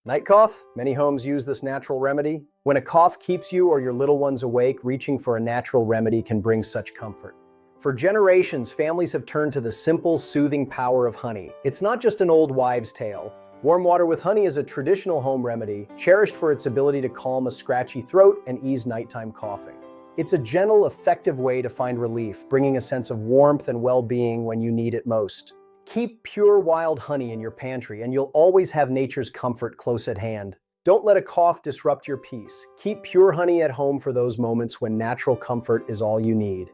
Night cough? Many homes use this natural remedy. When a cough keeps you or your little ones awake, reaching for a natural remedy can bring such comfort. For generations, families have turned to the simple, soothing power of honey. It's not just an old wives' tale. Warm water with honey is a traditional home remedy, cherished for its ability to calm a scratchy throat and ease nighttime coughing. It's a gentle, effective way to find relief, bringing a sense of warmth and well-being when you need it most. Keep pure wild honey in your pantry and you'll always have nature's comfort close at hand. Don't let a cough disrupt your peace. Keep pure honey at home for those moments when natural comfort is all you need.